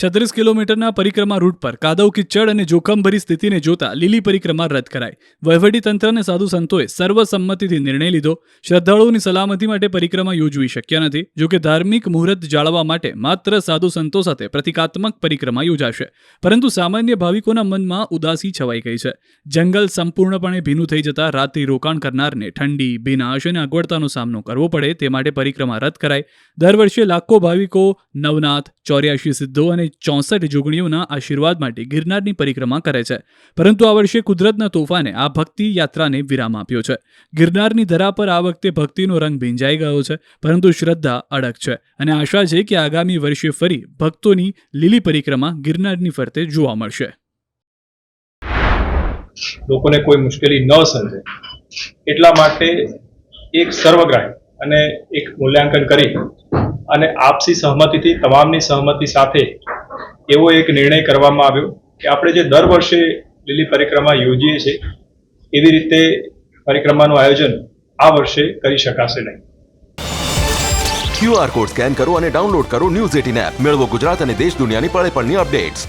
36 કિલોમીટરના પરિક્રમા રૂટ પર કાદવ કિચડ અને જોખમભરી સ્થિતિને જોતા લીલી પરિક્રમા રદ કરાઈ. વહીવટીતંત્ર અને સાધુ સંતોએ સર્વસંમતિથી નિર્ણય લીધો. શ્રદ્ધાળુઓની સલામતી માટે પરિક્રમા યોજવી શક્ય નથી. જોકે ધાર્મિક મુહૂર્ત જાળવવા માટે માત્ર સાધુ સંતો સાથે પ્રતિકાત્મક પરિક્રમા યોજાશે. પરંતુ સામાન્ય ભાવિકોના મનમાં ઉદાસી છવાઈ ગઈ છે. જંગલ સંપૂર્ણપણે ભીનું થઈ જતા રાત્રિ રોકાણ કરનારને ઠંડી, ભીનાશ અને અગવડતાનો સામનો કરવો પડે તે માટે પરિક્રમા રદ કરાઈ. દર વર્ષે લાખો ભાવિકો નવનાથ, 84 સિદ્ધો અને 64 જોગણીઓના આશીર્વાદ માટે ગિરનારની પરિક્રમા કરે છે. પરંતુ આ વર્ષે કુદરતના તોફાને આ ભક્તિ યાત્રાને વિરામ આપ્યો છે. ગિરનારની ધરા પર આ વખતે ભક્તિનો રંગ ભીંજાઈ ગયો છે, પરંતુ શ્રદ્ધા અડગ છે અને આશા છે કે આગામી વર્ષે ફરી ભક્તોની લીલી પરિક્રમા ગિરનારની ફરતે જોવા મળશે. લોકોને કોઈ મુશ્કેલી ન સર્જે એટલા માટે એક સર્વગ્રાહી અને એક મૂલ્યાંકન કરી અને આપસી સહમતિથી, તમામની સહમતિ સાથે એવો એક નિર્ણય કરવામાં આવ્યો કે આપણે જે દર વર્ષે લીલી પરિક્રમા યોજીએ છીએ એવી રીતે પરિક્રમાનું આયોજન આ વર્ષે કરી શકાશે નહીં. QR કોડ સ્કેન કરો અને ડાઉનલોડ કરો ન્યૂઝ 18 એપ. મેળવો ગુજરાત અને દેશ દુનિયાની પળે પળની અપડેટ્સ.